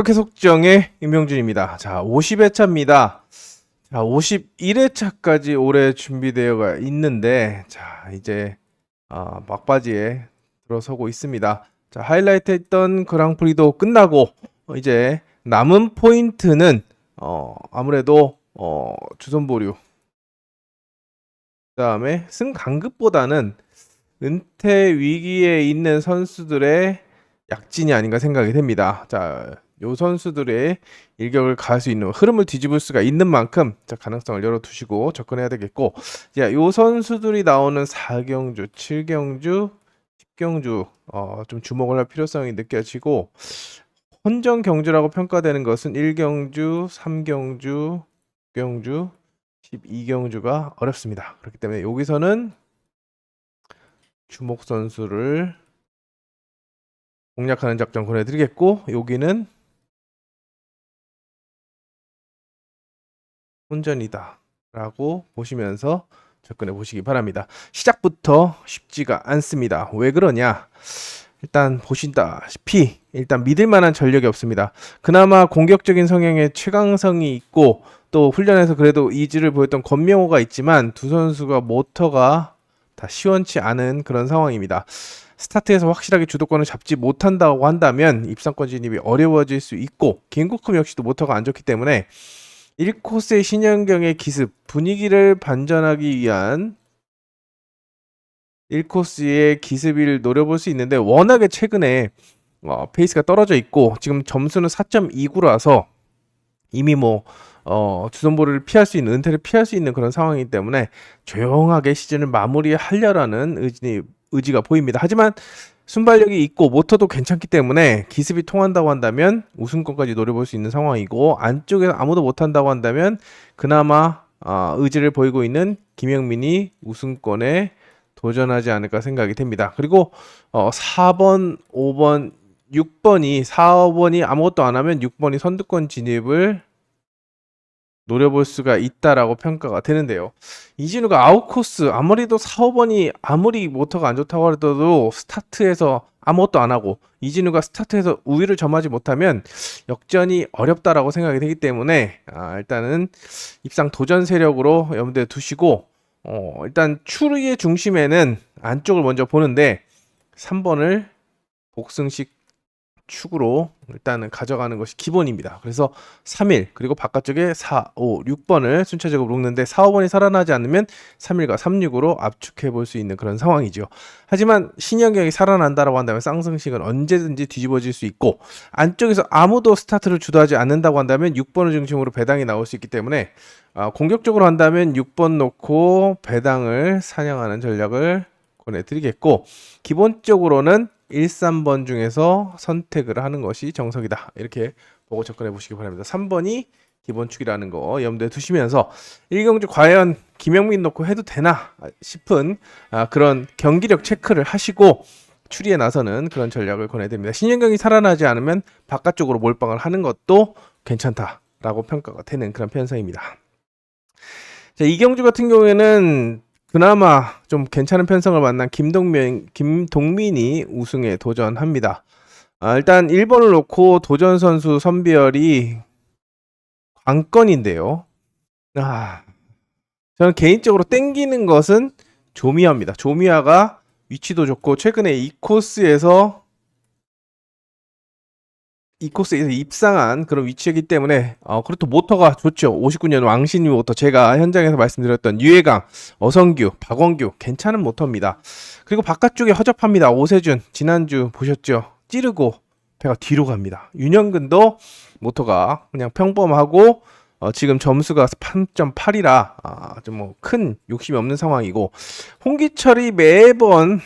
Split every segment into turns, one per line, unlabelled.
이렇게 속정의 임명준입니다. 자, 50회차입니다. 자, 51회차까지 올해 준비되어 있는데, 자, 이제 막바지에 들어서고 있습니다. 자, 하이라이트 했던 그랑프리도 끝나고, 이제 남은 포인트는 아무래도 주선보류, 그다음에 승강급보다는 은퇴 위기에 있는 선수들의 약진이 아닌가 생각이 됩니다. 자, 요 선수들의 일격을 가할 수 있는 흐름을 뒤집을 수가 있는 만큼 자, 가능성을 열어두시고 접근해야 되겠고, 자, 요 선수들이 나오는 4경주, 7경주, 10경주 좀 주목을 할 필요성이 느껴지고, 헌정 경주라고 평가되는 것은 1경주, 3경주, 6경주, 12경주가 어렵습니다. 그렇기 때문에 여기서는 주목 선수를 공략하는 작전 권해드리겠고, 여기는 혼전이다 라고 보시면서 접근해 보시기 바랍니다. 시작부터 쉽지가 않습니다. 왜 그러냐? 일단 보신다시피 일단 믿을 만한 전력이 없습니다. 그나마 공격적인 성향의 최강성이 있고, 또 훈련에서 그래도 이지를 보였던 권명호가 있지만 두 선수가 모터가 다 시원치 않은 그런 상황입니다. 스타트에서 확실하게 주도권을 잡지 못한다고 한다면 입상권 진입이 어려워질 수 있고, 김국흠 역시도 모터가 안 좋기 때문에 1코스의 신현경의 기습, 분위기를 반전하기 위한 1코스의 기습을 노려볼 수 있는데, 워낙에 최근에 페이스가 떨어져 있고 지금 점수는 4.29라서 이미 주선보를 피할 수 있는, 은퇴를 피할 수 있는 그런 상황이기 때문에 조용하게 시즌을 마무리하려라는 의지가 보입니다. 하지만 순발력이 있고 모터도 괜찮기 때문에 기습이 통한다고 한다면 우승권까지 노려볼 수 있는 상황이고, 안쪽에서 아무도 못한다고 한다면 그나마 의지를 보이고 있는 김영민이 우승권에 도전하지 않을까 생각이 됩니다. 그리고 4번, 5번, 6번이 4번이 아무것도 안 하면 6번이 선두권 진입을 노려볼 수가 있다라고 평가가 되는데요. 이진우가 아웃코스, 아무리도 4, 5번이 아무리 모터가 안 좋다고 하더라도 스타트에서 아무것도 안 하고 이진우가 스타트에서 우위를 점하지 못하면 역전이 어렵다라고 생각이 되기 때문에 일단은 입상 도전 세력으로 염두에 두시고, 일단 추리의 중심에는 안쪽을 먼저 보는데 3번을 복승식 축으로 일단은 가져가는 것이 기본입니다. 그래서 3일, 그리고 바깥쪽에 4, 5, 6번을 순차적으로 놓는데 4, 5번이 살아나지 않으면 3일과 3,6으로 압축해 볼 수 있는 그런 상황이죠. 하지만 신현경이 살아난다라고 한다면 쌍승식은 언제든지 뒤집어질 수 있고, 안쪽에서 아무도 스타트를 주도하지 않는다고 한다면 6번을 중심으로 배당이 나올 수 있기 때문에 공격적으로 한다면 6번 놓고 배당을 사냥하는 전략을 권해드리겠고, 기본적으로는 1, 3번 중에서 선택을 하는 것이 정석이다, 이렇게 보고 접근해 보시기 바랍니다. 3번이 기본축이라는 거 염두에 두시면서 1경주 과연 김영민 놓고 해도 되나 싶은 그런 경기력 체크를 하시고 추리에 나서는 그런 전략을 권해드립니다. 신현경이 살아나지 않으면 바깥쪽으로 몰빵을 하는 것도 괜찮다라고 평가가 되는 그런 편성입니다. 자, 2경주 같은 경우에는 그나마 좀 괜찮은 편성을 만난 김동민이 우승에 도전합니다. 일단 1번을 놓고 도전 선수 선별이 관건인데요. 저는 개인적으로 땡기는 것은 조미아입니다. 조미아가 위치도 좋고 최근에 이 코스에서 입상한 그런 위치이기 때문에 그렇도 모터가 좋죠. 59년 왕신이 모터, 제가 현장에서 말씀드렸던 유해강, 어성규, 박원규 괜찮은 모터입니다. 그리고 바깥쪽에 허접합니다. 오세준 지난주 보셨죠? 찌르고 배가 뒤로 갑니다. 윤영근도 모터가 그냥 평범하고 지금 점수가 3.8이라 좀 큰 욕심이 없는 상황이고, 홍기철이 매번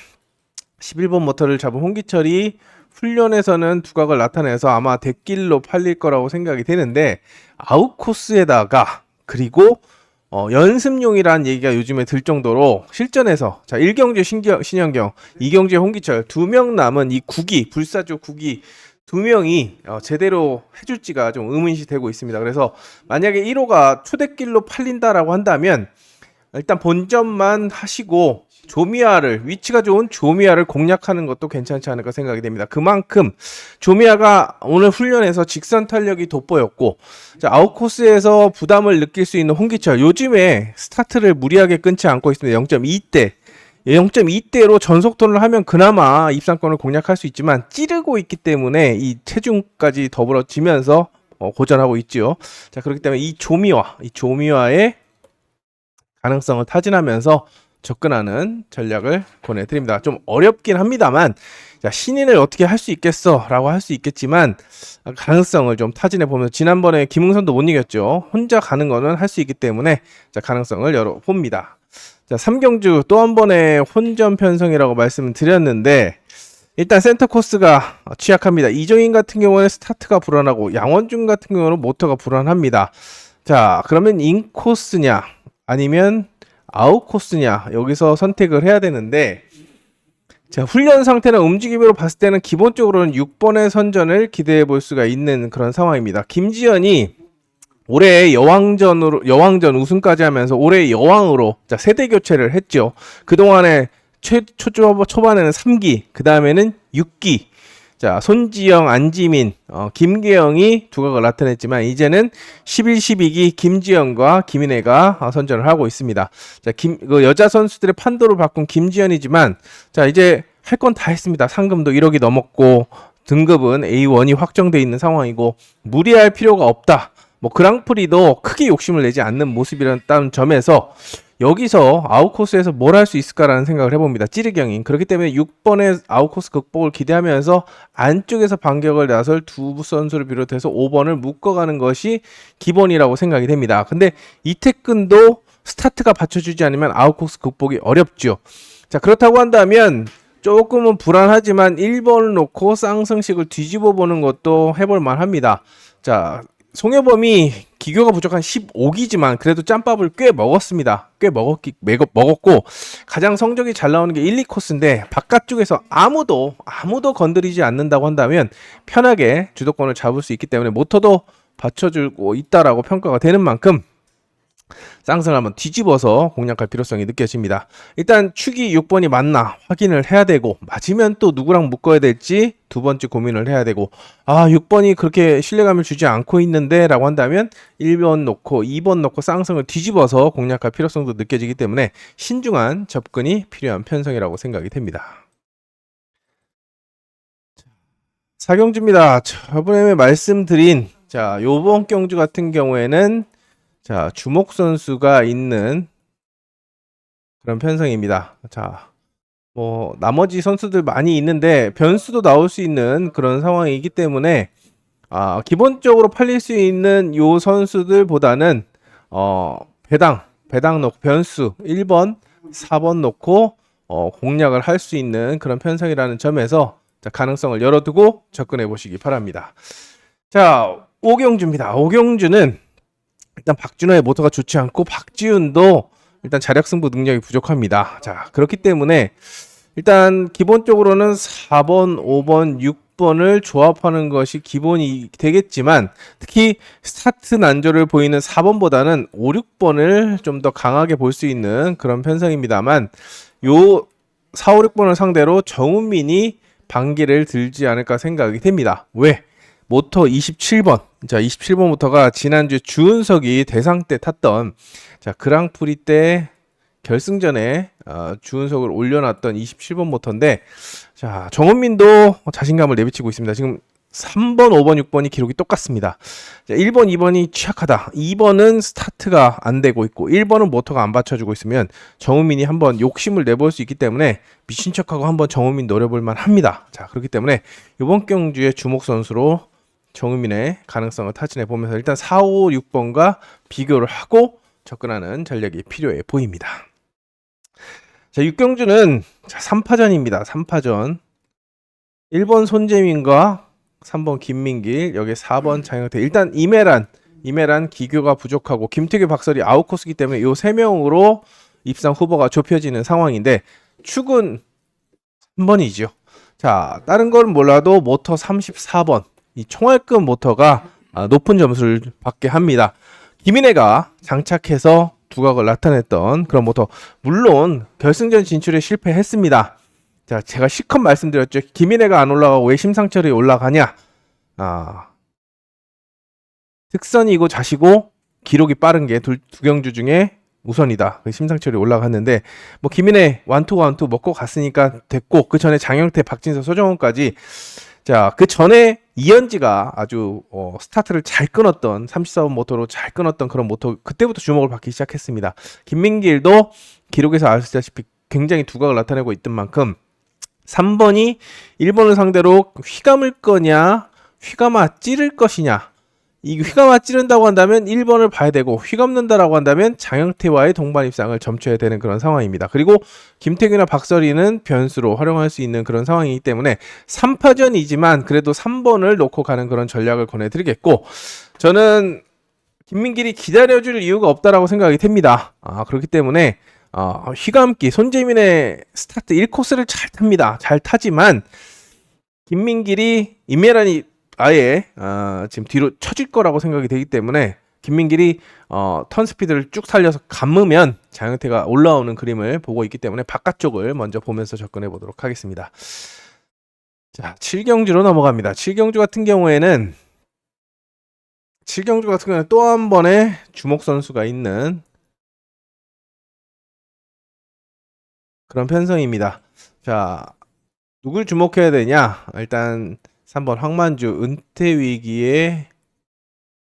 11번 모터를 잡은 홍기철이 훈련에서는 두각을 나타내서 아마 대길로 팔릴 거라고 생각이 되는데, 아웃코스에다가 그리고 연습용이라는 얘기가 요즘에 들 정도로 실전에서, 자, 1경주에 신현경, 2경주에 홍기철, 2명 남은 이 구기, 불사조 구기 2명이 제대로 해줄지가 좀 의문시 되고 있습니다. 그래서 만약에 1호가 초대길로 팔린다라고 한다면 일단 본전만 하시고 조미아를 위치가 좋은 조미아를 공략하는 것도 괜찮지 않을까 생각이 됩니다. 그만큼 조미아가 오늘 훈련에서 직선 탄력이 돋보였고 자, 아웃코스에서 부담을 느낄 수 있는 홍기철 요즘에 스타트를 무리하게 끊지 않고 있습니다. 0.2대 0.2대로 전속턴을 하면 그나마 입상권을 공략할 수 있지만 찌르고 있기 때문에 이 체중까지 더불어지면서 고전하고 있지요. 자, 그렇기 때문에 이 조미화의 가능성을 타진하면서 접근하는 전략을 보내드립니다. 좀 어렵긴 합니다만 자, 신인을 어떻게 할 수 있겠어 라고 할 수 있겠지만 가능성을 좀 타진해 보면서 지난번에 김흥선도 못 이겼죠. 혼자 가는 거는 할 수 있기 때문에 자, 가능성을 열어봅니다. 자, 3경주 또 한 번의 혼전 편성이라고 말씀을 드렸는데 일단 센터 코스가 취약합니다. 이정인 같은 경우는 스타트가 불안하고 양원준 같은 경우는 모터가 불안합니다. 자, 그러면 인코스냐 아니면 아웃코스냐 여기서 선택을 해야 되는데 자, 훈련 상태나 움직임으로 봤을 때는 기본적으로는 6번의 선전을 기대해 볼 수가 있는 그런 상황입니다. 김지현이 올해 여왕전 우승까지 하면서 올해 여왕으로 자, 세대 교체를 했죠. 그동안에 초반에는 3기, 그 다음에는 6기. 자, 손지영, 안지민, 김계영이 두각을 나타냈지만 이제는 11, 12기 김지영과 김인혜가 선전을 하고 있습니다. 자, 여자 선수들의 판도를 바꾼 김지현이지만 자, 이제 할 건 다 했습니다. 상금도 1억이 넘었고 등급은 A1이 확정돼 있는 상황이고 무리할 필요가 없다. 뭐 그랑프리도 크게 욕심을 내지 않는 모습이라는 점에서 여기서 아웃코스에서 뭘 할 수 있을까라는 생각을 해봅니다. 찌르경인. 그렇기 때문에 6번의 아웃코스 극복을 기대하면서 안쪽에서 반격을 나설 두 선수를 비롯해서 5번을 묶어가는 것이 기본이라고 생각이 됩니다. 근데 이태근도 스타트가 받쳐주지 않으면 아웃코스 극복이 어렵죠. 자, 그렇다고 한다면 조금은 불안하지만 1번을 놓고 쌍승식을 뒤집어 보는 것도 해볼 만합니다. 자, 송혜범이 기교가 부족한 15기지만 그래도 짬밥을 꽤 먹었습니다. 꽤 먹었고 가장 성적이 잘 나오는 게 1, 2코스인데 바깥쪽에서 아무도 건드리지 않는다고 한다면 편하게 주도권을 잡을 수 있기 때문에 모터도 받쳐주고 있다라고 평가가 되는 만큼 쌍승을 한번 뒤집어서 공략할 필요성이 느껴집니다. 일단 축이 6번이 맞나 확인을 해야 되고 맞으면 또 누구랑 묶어야 될지 두 번째 고민을 해야 되고 6번이 그렇게 신뢰감을 주지 않고 있는데 라고 한다면 1번 놓고 2번 놓고 쌍승을 뒤집어서 공략할 필요성도 느껴지기 때문에 신중한 접근이 필요한 편성이라고 생각이 됩니다. 4경주입니다. 저번에 말씀드린 자, 요번 경주 같은 경우에는 자, 주목 선수가 있는 그런 편성입니다. 자, 뭐 나머지 선수들 많이 있는데 변수도 나올 수 있는 그런 상황이기 때문에 기본적으로 팔릴 수 있는 요 선수들보다는 배당 놓고 변수 1번, 4번 놓고 공략을 할 수 있는 그런 편성이라는 점에서 자, 가능성을 열어두고 접근해 보시기 바랍니다. 자, 5경주입니다. 5경주는 일단 박준호의 모터가 좋지 않고 박지훈도 일단 자력 승부 능력이 부족합니다. 자, 그렇기 때문에 일단 기본적으로는 4번, 5번, 6번을 조합하는 것이 기본이 되겠지만 특히 스타트 난조를 보이는 4번보다는 5, 6번을 좀 더 강하게 볼 수 있는 그런 편성입니다만 요 4, 5, 6번을 상대로 정은민이 반기를 들지 않을까 생각이 됩니다. 왜? 모터 27번. 자, 27번부터가 지난주 주은석이 대상 때 탔던 자, 그랑프리 때 결승전에 주은석을 올려놨던 27번 모터인데 자, 정은민도 자신감을 내비치고 있습니다. 지금 3번, 5번, 6번이 기록이 똑같습니다. 자, 1번, 2번이 취약하다. 2번은 스타트가 안 되고 있고 1번은 모터가 안 받쳐주고 있으면 정은민이 한번 욕심을 내볼 수 있기 때문에 미친 척하고 한번 정은민 노려볼 만합니다. 자, 그렇기 때문에 이번 경주의 주목 선수로 정은민의 가능성을 타진해 보면서 일단 4, 5, 6번과 비교를 하고 접근하는 전략이 필요해 보입니다. 자, 6경주는 3파전입니다. 3파전. 1번 손재민과 3번 김민길, 여기 4번 장영태. 일단 이메란 기교가 부족하고 김태규 박설이 아웃코스기 때문에 이 3명으로 입상 후보가 좁혀지는 상황인데 축은 3번이죠. 자, 다른 건 몰라도 모터 34번. 이 총알급 모터가 높은 점수를 받게 합니다. 김인혜가 장착해서 두각을 나타냈던 그런 모터. 물론 결승전 진출에 실패했습니다. 자, 제가 실컷 말씀드렸죠. 김인혜가 안 올라가고 왜 심상철이 올라가냐? 특선이고 자시고 기록이 빠른 게 두 경주 중에 우선이다. 심상철이 올라갔는데 뭐 김인혜 원투 먹고 갔으니까 됐고, 그 전에 장영태, 박진서, 소정원까지, 자, 그 전에 이현지가 아주 스타트를 잘 끊었던 34번 모터로 잘 끊었던 그런 모터, 그때부터 주목을 받기 시작했습니다. 김민길도 기록에서 아시다시피 굉장히 두각을 나타내고 있던 만큼 3번이 1번을 상대로 휘감을 거냐 휘감아 찌를 것이냐, 이 휘감아 찌른다고 한다면 1번을 봐야 되고, 휘감는다라고 한다면 장영태와의 동반 입상을 점쳐야 되는 그런 상황입니다. 그리고 김태균이나 박서리는 변수로 활용할 수 있는 그런 상황이기 때문에 3파전이지만 그래도 3번을 놓고 가는 그런 전략을 권해드리겠고, 저는 김민길이 기다려줄 이유가 없다라고 생각이 됩니다. 그렇기 때문에 휘감기, 손재민의 스타트 1코스를 잘 탑니다. 잘 타지만 김민길이 임예란이 아예 지금 뒤로 쳐질 거라고 생각이 되기 때문에 김민길이 턴 스피드를 쭉 살려서 감으면 장영태가 올라오는 그림을 보고 있기 때문에 바깥쪽을 먼저 보면서 접근해 보도록 하겠습니다. 자, 7경주로 넘어갑니다. 7경주 같은 경우에는 또 한 번의 주목 선수가 있는 그런 편성입니다. 자, 누굴 주목해야 되냐? 일단 3번 황만주, 은퇴 위기에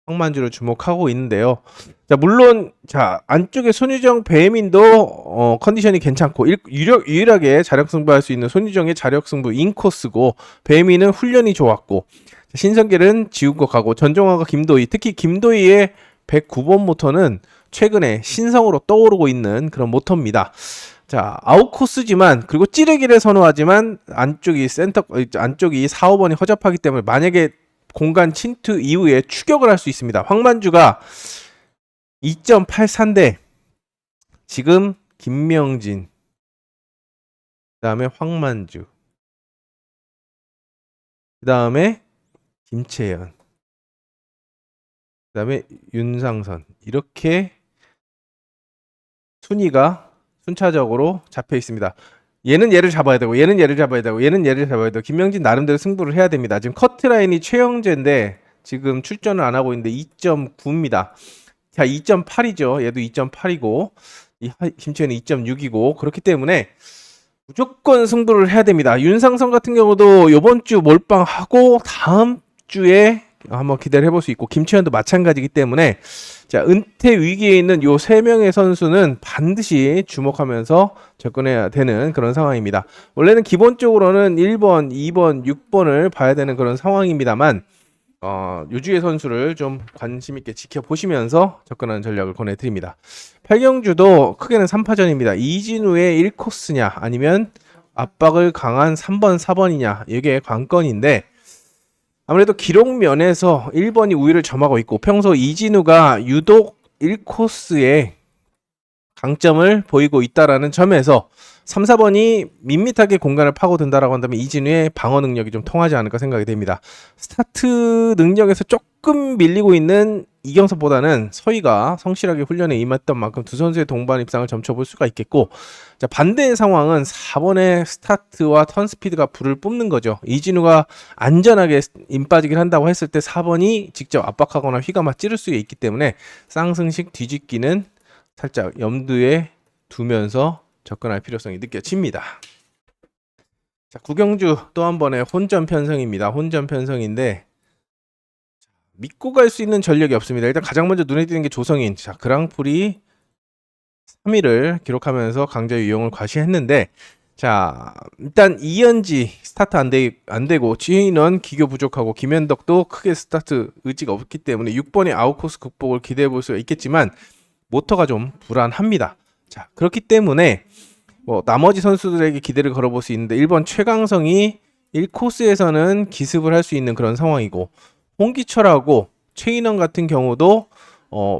황만주를 주목하고 있는데요. 자, 물론 자, 안쪽에 손유정, 배민도 컨디션이 괜찮고 유일하게 자력 승부할 수 있는 손유정의 자력 승부 인코스고, 배민은 훈련이 좋았고, 신성길은 지운 것 가고, 전종환과 김도희, 특히 김도희의 109번 모터는 최근에 신성으로 떠오르고 있는 그런 모터입니다. 자, 아웃코스지만, 그리고 찌르기를 선호하지만 안쪽이 4, 5번이 허접하기 때문에 만약에 공간 침투 이후에 추격을 할 수 있습니다. 황만주가 2.84인데 지금 김명진, 그 다음에 황만주, 그 다음에 김채연, 그 다음에 윤상선, 이렇게 순위가 순차적으로 잡혀 있습니다. 얘는 얘를 잡아야 되고, 얘는 얘를 잡아야 되고, 얘는 얘를 잡아야 되고, 김명진 나름대로 승부를 해야 됩니다. 지금 커트라인이 최영재인데 지금 출전을 안 하고 있는데 2.9입니다. 자, 2.8이죠. 얘도 2.8이고, 김채연이 2.6이고, 그렇기 때문에 무조건 승부를 해야 됩니다. 윤상선 같은 경우도 이번 주 몰빵하고 다음 주에 한번 기대를 해볼 수 있고, 김채연도 마찬가지이기 때문에, 자, 은퇴 위기에 있는 요 3명의 선수는 반드시 주목하면서 접근해야 되는 그런 상황입니다. 원래는 기본적으로는 1번, 2번, 6번을 봐야 되는 그런 상황입니다만, 요주의 선수를 좀 관심 있게 지켜보시면서 접근하는 전략을 권해드립니다. 8경주도 크게는 3파전입니다. 이진우의 1코스냐 아니면 압박을 강한 3번, 4번이냐, 이게 관건인데, 아무래도 기록 면에서 1번이 우위를 점하고 있고, 평소 이진우가 유독 1코스에 강점을 보이고 있다라는 점에서 3, 4번이 밋밋하게 공간을 파고든다라고 한다면 이진우의 방어 능력이 좀 통하지 않을까 생각이 됩니다. 스타트 능력에서 조금 밀리고 있는 이경섭보다는 서희가 성실하게 훈련에 임했던 만큼 두 선수의 동반 입상을 점쳐볼 수가 있겠고, 자, 반대의 상황은 4번의 스타트와 턴 스피드가 불을 뿜는 거죠. 이진우가 안전하게 임 빠지기를 한다고 했을 때 4번이 직접 압박하거나 휘감아 찌를 수 있기 때문에 쌍승식 뒤집기는 살짝 염두에 두면서 접근할 필요성이 느껴집니다. 자, 구경주 또 한 번의 혼전 편성입니다. 혼전 편성인데 믿고 갈 수 있는 전력이 없습니다. 일단 가장 먼저 눈에 띄는 게 조성인. 자, 그랑프리 3위를 기록하면서 강자 유용을 과시했는데, 자, 일단 이현지 스타트 안 되고, 지인원 기교 부족하고, 김현덕도 크게 스타트 의지가 없기 때문에 6번의 아웃코스 극복을 기대해 볼 수가 있겠지만 모터가 좀 불안합니다. 자, 그렇기 때문에 나머지 선수들에게 기대를 걸어볼 수 있는데, 1번 최강성이 1코스에서는 기습을 할 수 있는 그런 상황이고, 홍기철하고 최인원 같은 경우도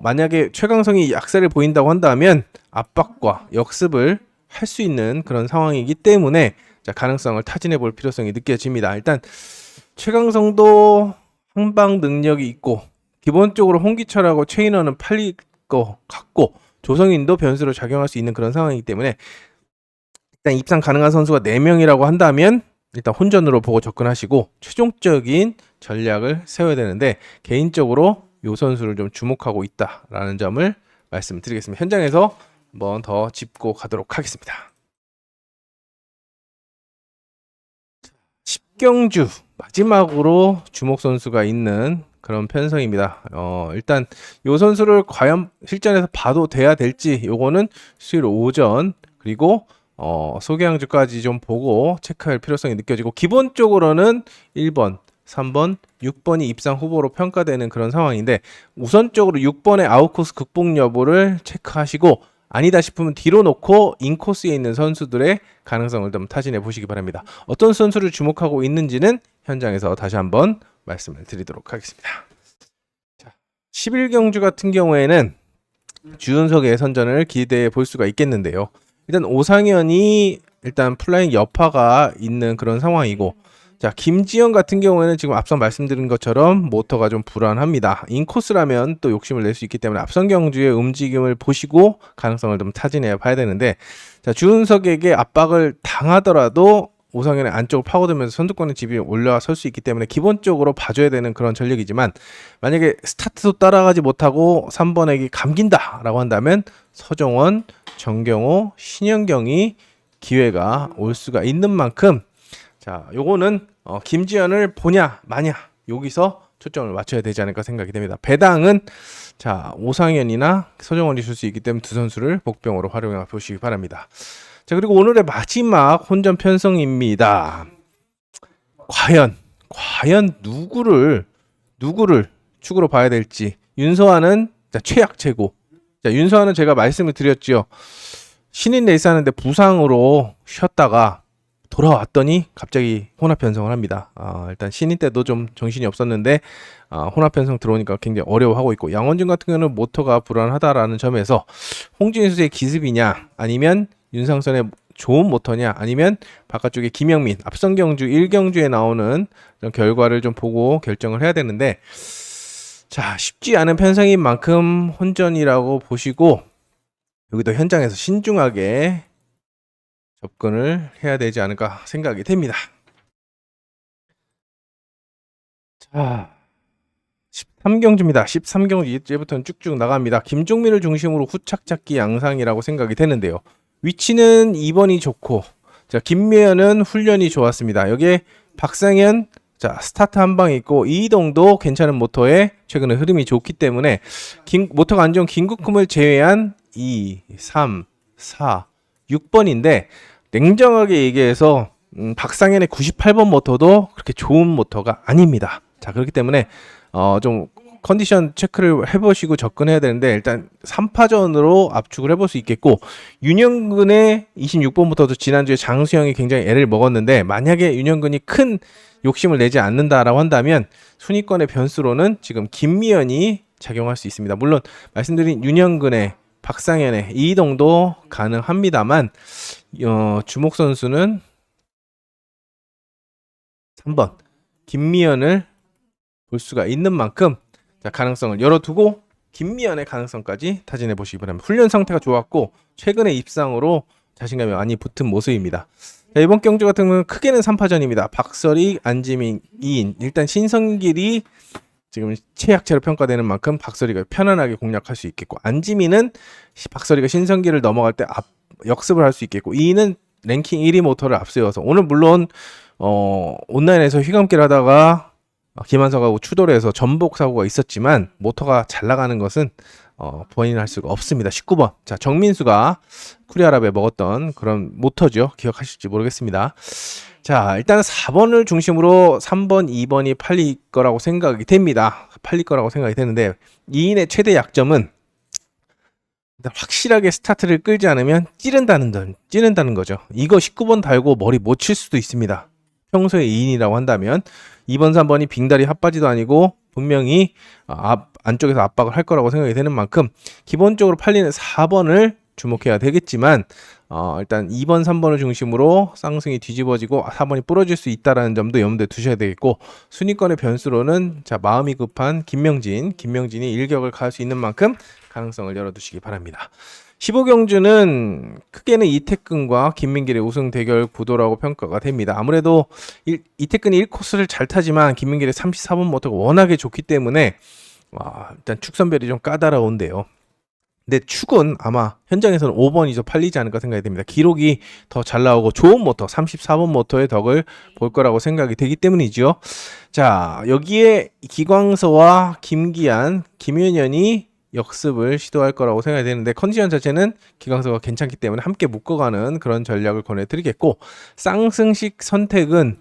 만약에 최강성이 약세를 보인다고 한다면 압박과 역습을 할 수 있는 그런 상황이기 때문에, 자, 가능성을 타진해 볼 필요성이 느껴집니다. 일단 최강성도 항방 능력이 있고, 기본적으로 홍기철하고 최인원은 팔릴 것 같고, 조성인도 변수로 작용할 수 있는 그런 상황이기 때문에 일단 입상 가능한 선수가 4명이라고 한다면 일단 혼전으로 보고 접근하시고 최종적인 전략을 세워야 되는데 개인적으로 이 선수를 좀 주목하고 있다라는 점을 말씀드리겠습니다. 현장에서 한번 더 짚고 가도록 하겠습니다. 10경주 마지막으로 주목 선수가 있는 그런 편성입니다. 일단 이 선수를 과연 실전에서 봐도 돼야 될지 요거는 수요일 오전 그리고 소개항주까지 좀 보고 체크할 필요성이 느껴지고 기본적으로는 1번, 3번, 6번이 입상 후보로 평가되는 그런 상황인데 우선적으로 6번의 아웃코스 극복 여부를 체크하시고 아니다 싶으면 뒤로 놓고 인코스에 있는 선수들의 가능성을 좀 타진해 보시기 바랍니다. 어떤 선수를 주목하고 있는지는 현장에서 다시 한번 말씀을 드리도록 하겠습니다. 자, 11경주 같은 경우에는 주윤석의 선전을 기대해 볼 수가 있겠는데요. 일단 오상현이 일단 플라잉 여파가 있는 그런 상황이고 자 김지현 같은 경우에는 지금 앞서 말씀드린 것처럼 모터가 좀 불안합니다. 인코스라면 또 욕심을 낼 수 있기 때문에 앞선 경주의 움직임을 보시고 가능성을 좀 타진해 봐야 되는데 자 주은석에게 압박을 당하더라도 오상현의 안쪽을 파고들면서 선두권의 집이 올라설 수 있기 때문에 기본적으로 봐줘야 되는 그런 전력이지만 만약에 스타트도 따라가지 못하고 3번에게 감긴다 라고 한다면 서정원, 정경호, 신현경이 기회가 올 수가 있는 만큼 자 요거는 김지현을 보냐 마냐 여기서 초점을 맞춰야 되지 않을까 생각이 됩니다. 배당은 자 오상현이나 서정원이 줄 수 있기 때문에 두 선수를 복병으로 활용해 보시기 바랍니다. 자 그리고 오늘의 마지막 혼전 편성입니다. 과연 누구를 축으로 봐야 될지 윤서환은 자, 최악 최고. 자 윤서환은 제가 말씀을 드렸죠. 신인 레이스 하는데 부상으로 쉬었다가 돌아왔더니 갑자기 혼합 편성을 합니다. 일단 신인 때도 좀 정신이 없었는데 혼합 편성 들어오니까 굉장히 어려워하고 있고 양원준 같은 경우는 모터가 불안하다라는 점에서 홍진희 선수의 기습이냐 아니면 윤상선의 좋은 모터냐 아니면 바깥쪽에 김영민 앞선 경주 1경주에 나오는 결과를 좀 보고 결정을 해야 되는데 자 쉽지 않은 편성인 만큼 혼전이라고 보시고 여기도 현장에서 신중하게 접근을 해야 되지 않을까 생각이 됩니다. 자, 13경주입니다. 13경주 이제부터는 쭉쭉 나갑니다. 김종민을 중심으로 후착 잡기 양상이라고 생각이 되는데요. 위치는 2번이 좋고 자 김미연은 훈련이 좋았습니다. 여기에 박상현 자 스타트 한 방 있고 이동도 괜찮은 모터에 최근에 흐름이 좋기 때문에 모터가 안 좋은 김국흠을 제외한 2, 3, 4, 6번인데 냉정하게 얘기해서 박상현의 98번 모터도 그렇게 좋은 모터가 아닙니다. 자 그렇기 때문에 좀 컨디션 체크를 해보시고 접근해야 되는데 일단 3파전으로 압축을 해볼 수 있겠고 윤영근의 26번부터도 지난주에 장수영이 굉장히 애를 먹었는데 만약에 윤영근이 큰 욕심을 내지 않는다라고 한다면 순위권의 변수로는 지금 김미연이 작용할 수 있습니다. 물론 말씀드린 윤영근의 박상현의 이동도 가능합니다만 주목 선수는 3번 김미연을 볼 수가 있는 만큼 자, 가능성을 열어두고 김미연의 가능성까지 타진해 보시기 바랍니다. 훈련 상태가 좋았고 최근에 입상으로 자신감이 많이 붙은 모습입니다. 자, 이번 경주 같은 경우는 크게는 3파전입니다. 박설익, 안지민, 이인 일단 신성길이 지금 최약체로 평가되는 만큼 박설이가 편안하게 공략할 수 있겠고 안지민은 박설이가 신성기를 넘어갈 때 역습을 할 수 있겠고 이는 랭킹 1위 모터를 앞세워서 오늘 물론 온라인에서 휘감기를 하다가 김한석하고 추돌을 해서 전복 사고가 있었지만 모터가 잘 나가는 것은 부인할 수가 없습니다. 19번 자 정민수가 쿠리아랍에 먹었던 그런 모터죠. 기억하실지 모르겠습니다. 자 일단 4번을 중심으로 3번, 2번이 팔릴 거라고 생각이 됩니다. 팔릴 거라고 생각이 되는데 2인의 최대 약점은 확실하게 스타트를 끌지 않으면 찌른다는 거죠. 이거 19번 달고 머리 못 칠 수도 있습니다. 평소에 2인이라고 한다면 2번, 3번이 빙다리 핫바지도 아니고 분명히 안쪽에서 압박을 할 거라고 생각이 되는 만큼 기본적으로 팔리는 4번을 주목해야 되겠지만 일단 2번, 3번을 중심으로 쌍승이 뒤집어지고 4번이 부러질 수 있다라는 점도 염두에 두셔야 되겠고 순위권의 변수로는 자 마음이 급한 김명진이 일격을 가할 수 있는 만큼 가능성을 열어두시기 바랍니다. 15경주는 크게는 이태근과 김민길의 우승 대결 구도라고 평가가 됩니다. 아무래도 이태근이 1코스를 잘 타지만 김민길의 34번 모터가 워낙에 좋기 때문에 일단 축선별이 좀 까다로운데요. 근데 축은 아마 현장에서는 5번이 더 팔리지 않을까 생각이 됩니다. 기록이 더 잘 나오고 좋은 모터 34번 모터의 덕을 볼 거라고 생각이 되기 때문이죠. 자, 여기에 기광서와 김기한, 김윤현이 역습을 시도할 거라고 생각이 되는데 컨디션 자체는 기광서가 괜찮기 때문에 함께 묶어가는 그런 전략을 권해드리겠고 쌍승식 선택은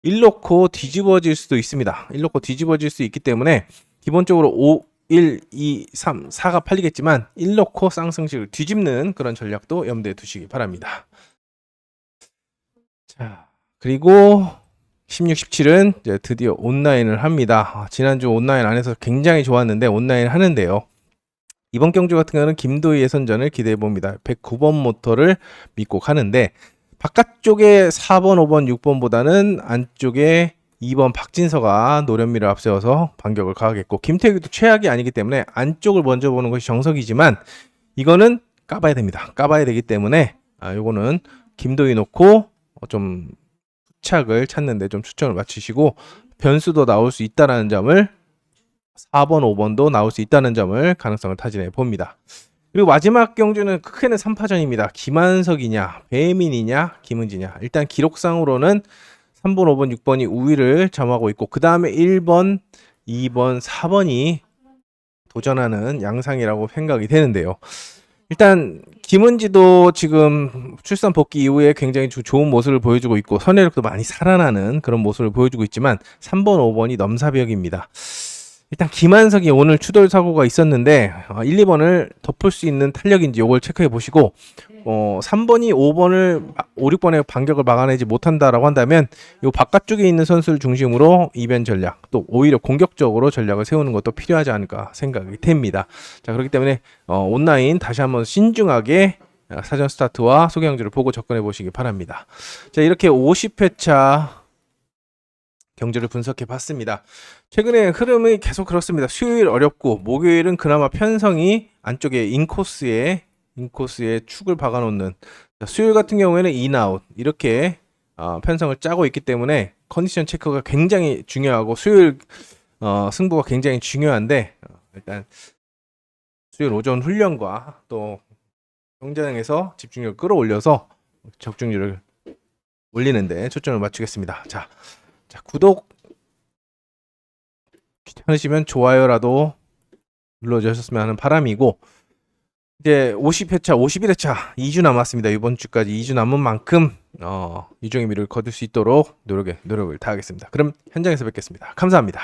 1놓고 뒤집어질 수도 있습니다. 1놓고 뒤집어질 수 있기 때문에 기본적으로 5, 1, 2, 3, 4가 팔리겠지만 1놓고 쌍승식을 뒤집는 그런 전략도 염두에 두시기 바랍니다. 자, 그리고 16, 17은 이제 드디어 온라인을 합니다. 지난주 온라인 안에서 굉장히 좋았는데 온라인 하는데요. 이번 경주 같은 경우는 김도희의 선전을 기대해 봅니다. 109번 모터를 믿고 가는데 바깥쪽에 4번, 5번, 6번보다는 안쪽에 2번 박진서가 노련미를 앞세워서 반격을 가하겠고 김태규도 최악이 아니기 때문에 안쪽을 먼저 보는 것이 정석이지만 이거는 까봐야 됩니다. 까봐야 되기 때문에 요거는 김도희 놓고 좀 착을 찾는데 좀 초점을 맞추시고 변수도 나올 수 있다는 점을 4번, 5번도 나올 수 있다는 점을 가능성을 타진해 봅니다. 그리고 마지막 경주는 크게는 3파전입니다. 김한석이냐, 배민이냐, 김은지냐. 일단 기록상으로는 3번, 5번, 6번이 우위를 점하고 있고 그 다음에 1번, 2번, 4번이 도전하는 양상이라고 생각이 되는데요. 일단 김은지도 지금 출산 복귀 이후에 굉장히 좋은 모습을 보여주고 있고 선회력도 많이 살아나는 그런 모습을 보여주고 있지만 3번, 5번이 넘사벽입니다. 일단 김한석이 오늘 추돌 사고가 있었는데 1, 2번을 덮을 수 있는 탄력인지 이걸 체크해 보시고 3번이 5번을 5, 6번의 반격을 막아내지 못한다라고 한다면 이 바깥쪽에 있는 선수를 중심으로 이변 전략 또 오히려 공격적으로 전략을 세우는 것도 필요하지 않을까 생각이 됩니다. 자, 그렇기 때문에 온라인 다시 한번 신중하게 사전 스타트와 소개경주를 보고 접근해 보시기 바랍니다. 자, 이렇게 50회차 경주를 분석해 봤습니다. 최근에 흐름이 계속 그렇습니다. 수요일 어렵고 목요일은 그나마 편성이 안쪽에 인코스에 축을 박아놓는 수요일 같은 경우에는 인아웃 이렇게 편성을 짜고 있기 때문에 컨디션 체크가 굉장히 중요하고 수요일 승부가 굉장히 중요한데 일단 수요일 오전 훈련과 또 경쟁에서 집중력을 끌어올려서 적중률을 올리는데 초점을 맞추겠습니다. 자, 구독 귀찮으시면 좋아요라도 눌러주셨으면 하는 바람이고 이제 50회차, 51회차 2주 남았습니다. 이번 주까지 2주 남은 만큼 유종의 미를 거둘 수 있도록 노력을 다하겠습니다. 그럼 현장에서 뵙겠습니다. 감사합니다.